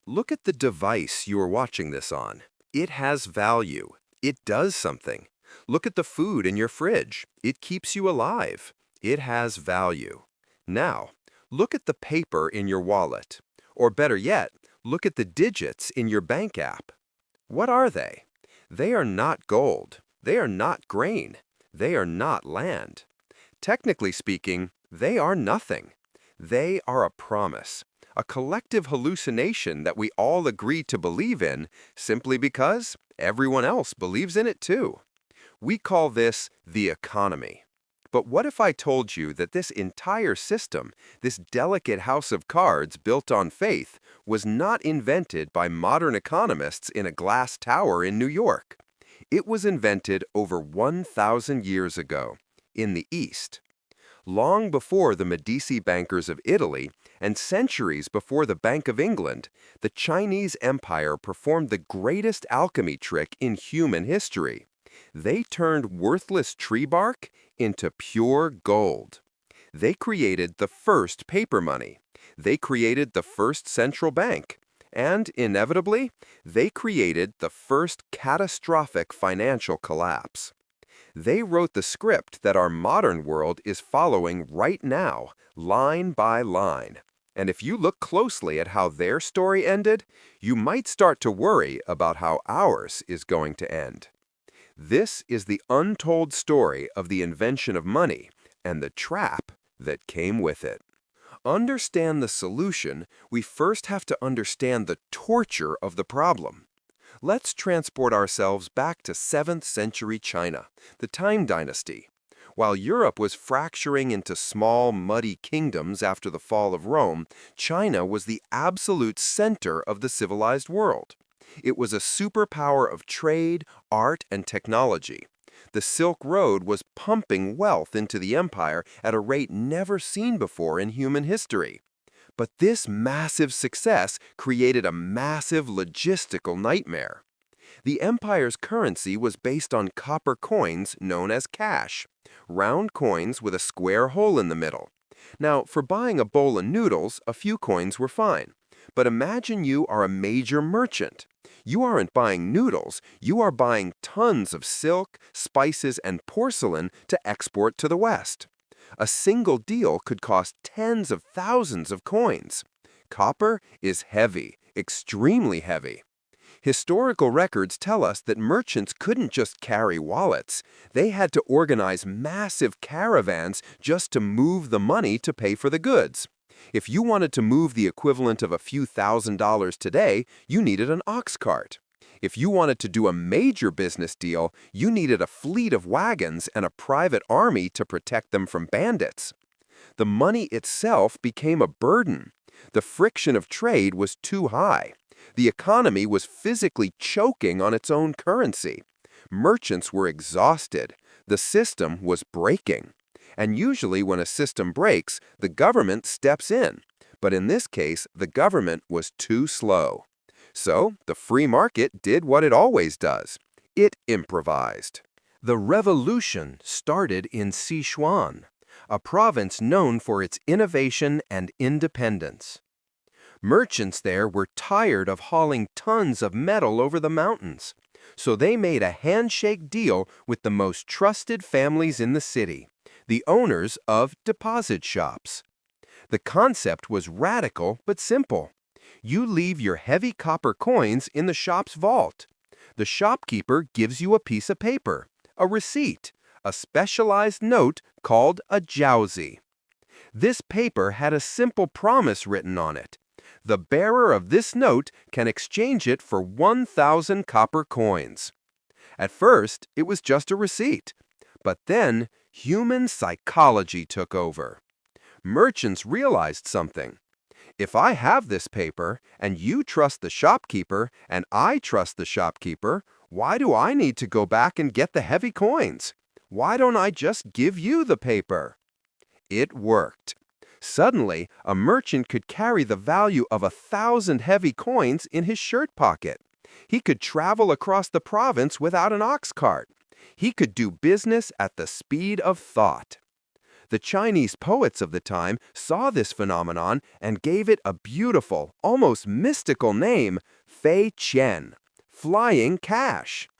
Look at the device you are watching this on. It has value. It does something. Look at the food in your fridge. It keeps you alive. It has value. Now, look at the paper in your wallet. Or better yet, look at the digits in your bank app. What are they? They are not gold. They are not grain. They are not land. Technically speaking, they are nothing. They are a promise, a collective hallucination that we all agree to believe in simply because everyone else believes in it too. We call this the economy. But what if I told you that this entire system, this delicate house of cards built on faith, was not invented by modern economists in a glass tower in New York? It was invented over 1,000 years ago, in the East. Long before the Medici bankers of Italy and centuries before the Bank of England, the Chinese Empire performed the greatest alchemy trick in human history. They turned worthless tree bark into pure gold. They created the first paper money. They created the first central bank. And, inevitably, they created the first catastrophic financial collapse. They wrote the script that our modern world is following right now, line by line. And if you look closely at how their story ended, you might start to worry about how ours is going to end. This is the untold story of the invention of money and the trap that came with it. Understand the solution, we first have to understand the torture of the problem. Let's transport ourselves back to 7th century China, the Tang Dynasty. While Europe was fracturing into small, muddy kingdoms after the fall of Rome, China was the absolute center of the civilized world. It was a superpower of trade, art, and technology. The Silk Road was pumping wealth into the empire at a rate never seen before in human history. But this massive success created a massive logistical nightmare. The empire's currency was based on copper coins known as cash, round coins with a square hole in the middle. Now, for buying a bowl of noodles, a few coins were fine. But imagine you are a major merchant. You aren't buying noodles, you are buying tons of silk, spices, and porcelain to export to the West. A single deal could cost tens of thousands of coins. Copper is heavy, extremely heavy. Historical records tell us that merchants couldn't just carry wallets. They had to organize massive caravans just to move the money to pay for the goods. If you wanted to move the equivalent of a few $1,000s today, you needed an ox cart. If you wanted to do a major business deal, you needed a fleet of wagons and a private army to protect them from bandits. The money itself became a burden. The friction of trade was too high. The economy was physically choking on its own currency. Merchants were exhausted. The system was breaking. And usually when a system breaks, the government steps in. But in this case, the government was too slow. So the free market did what it always does. It improvised. The revolution started in Sichuan, a province known for its innovation and independence. Merchants there were tired of hauling tons of metal over the mountains, so they made a handshake deal with the most trusted families in the city, the owners of deposit shops. The concept was radical but simple. You leave your heavy copper coins in the shop's vault. The shopkeeper gives you a piece of paper, a receipt, a specialized note called a Jiaozi. This paper had a simple promise written on it. The bearer of this note can exchange it for 1,000 copper coins. At first, it was just a receipt. But then, human psychology took over. Merchants realized something. If I have this paper, and you trust the shopkeeper, and I trust the shopkeeper, why do I need to go back and get the heavy coins? Why don't I just give you the paper? It worked. Suddenly, a merchant could carry the value of 1,000 heavy coins in his shirt pocket. He could travel across the province without an ox cart. He could do business at the speed of thought. The Chinese poets of the time saw this phenomenon and gave it a beautiful, almost mystical name, Fei Qian, flying cash.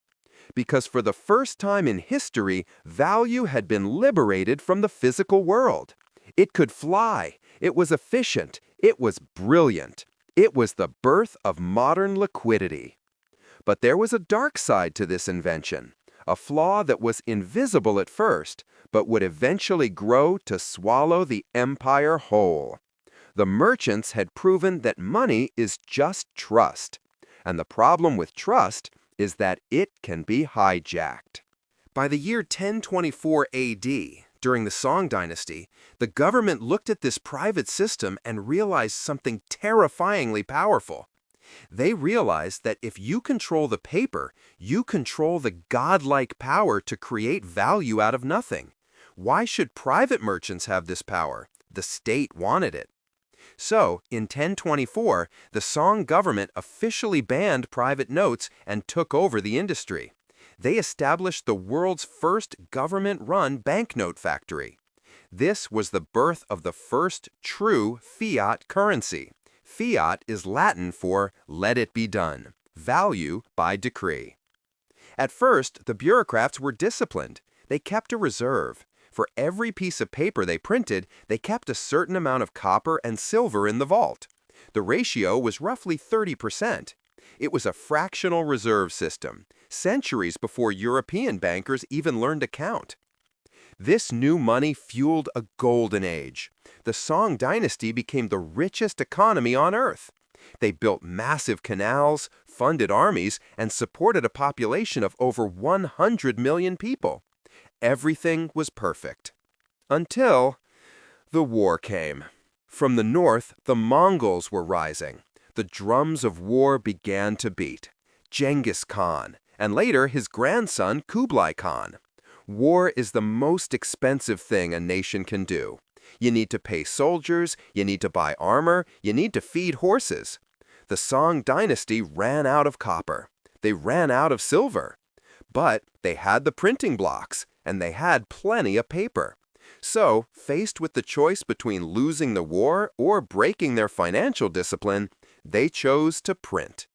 Because for the first time in history, value had been liberated from the physical world. It could fly, it was efficient, it was brilliant. It was the birth of modern liquidity. But there was a dark side to this invention, a flaw that was invisible at first, but would eventually grow to swallow the empire whole. The merchants had proven that money is just trust, and the problem with trust is that it can be hijacked. By the year 1024 AD, during the Song Dynasty, the government looked at this private system and realized something terrifyingly powerful. They realized that if you control the paper, you control the godlike power to create value out of nothing. Why should private merchants have this power? The state wanted it. So, in 1024, the Song government officially banned private notes and took over the industry. They established the world's first government-run banknote factory. This was the birth of the first true fiat currency. Fiat is Latin for "let it be done," value by decree. At first, the bureaucrats were disciplined. They kept a reserve. For every piece of paper they printed, they kept a certain amount of copper and silver in the vault. The ratio was roughly 30%. It was a fractional reserve system, centuries before European bankers even learned to count. This new money fueled a golden age. The Song dynasty became the richest economy on earth. They built massive canals, funded armies, and supported a population of over 100 million people. Everything was perfect. Until the war came. From the north, the Mongols were rising. The drums of war began to beat. Genghis Khan, and later his grandson Kublai Khan. War is the most expensive thing a nation can do. You need to pay soldiers, you need to buy armor, you need to feed horses. The Song dynasty ran out of copper. They ran out of silver. But they had the printing blocks, and they had plenty of paper. So, faced with the choice between losing the war or breaking their financial discipline, they chose to print.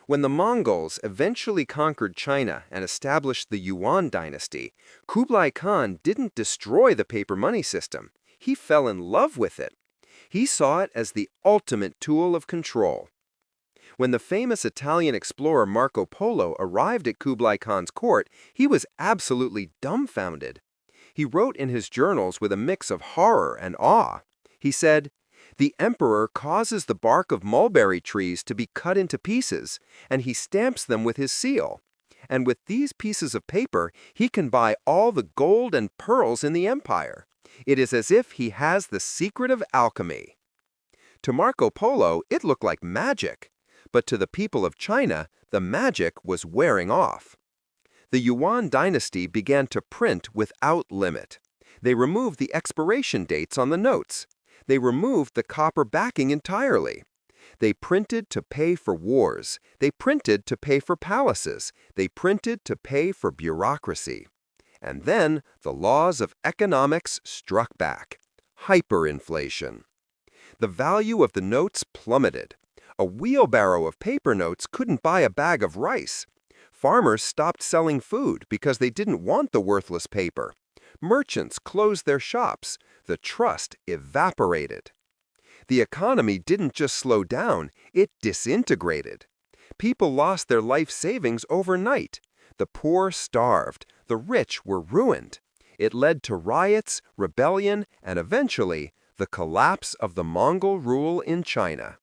When the Mongols eventually conquered China and established the Yuan dynasty, Kublai Khan didn't destroy the paper money system. He fell in love with it. He saw it as the ultimate tool of control. When the famous Italian explorer Marco Polo arrived at Kublai Khan's court, he was absolutely dumbfounded. He wrote in his journals with a mix of horror and awe. He said, "The emperor causes the bark of mulberry trees to be cut into pieces, and he stamps them with his seal. And with these pieces of paper, he can buy all the gold and pearls in the empire. It is as if he has the secret of alchemy." To Marco Polo, it looked like magic. But to the people of China, the magic was wearing off. The Yuan dynasty began to print without limit. They removed the expiration dates on the notes. They removed the copper backing entirely. They printed to pay for wars. They printed to pay for palaces. They printed to pay for bureaucracy. And then the laws of economics struck back. Hyperinflation. The value of the notes plummeted. A wheelbarrow of paper notes couldn't buy a bag of rice. Farmers stopped selling food because they didn't want the worthless paper. Merchants closed their shops. The trust evaporated. The economy didn't just slow down, it disintegrated. People lost their life savings overnight. The poor starved. The rich were ruined. It led to riots, rebellion, and eventually, the collapse of the Mongol rule in China.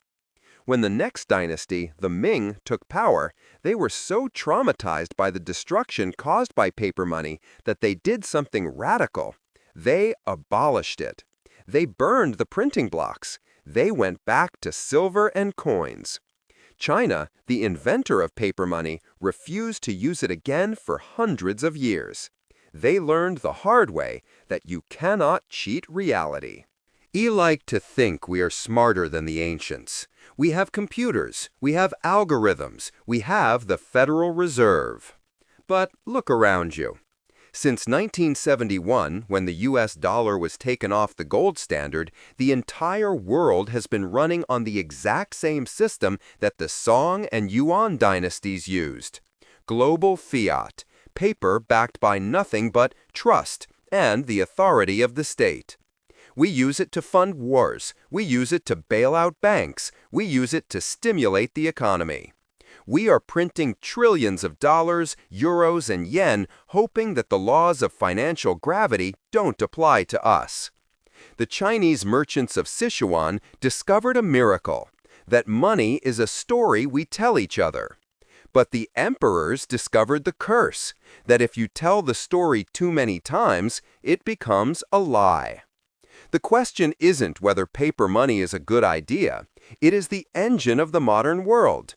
When the next dynasty, the Ming, took power, they were so traumatized by the destruction caused by paper money that they did something radical. They abolished it. They burned the printing blocks. They went back to silver and coins. China, the inventor of paper money, refused to use it again for hundreds of years. They learned the hard way that you cannot cheat reality. We like to think we are smarter than the ancients. We have computers, we have algorithms, we have the Federal Reserve. But look around you. Since 1971, when the US dollar was taken off the gold standard, the entire world has been running on the exact same system that the Song and Yuan dynasties used. Global fiat, paper backed by nothing but trust and the authority of the state. We use it to fund wars, we use it to bail out banks, we use it to stimulate the economy. We are printing trillions of dollars, euros, and yen, hoping that the laws of financial gravity don't apply to us. The Chinese merchants of Sichuan discovered a miracle, that money is a story we tell each other. But the emperors discovered the curse, that if you tell the story too many times, it becomes a lie. The question isn't whether paper money is a good idea. It is the engine of the modern world.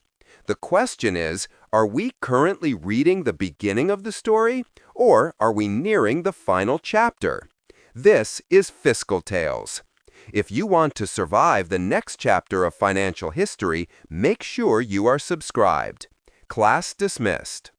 The question is, are we currently reading the beginning of the story, or are we nearing the final chapter? This is Fiscal Tales. If you want to survive the next chapter of financial history, make sure you are subscribed. Class dismissed.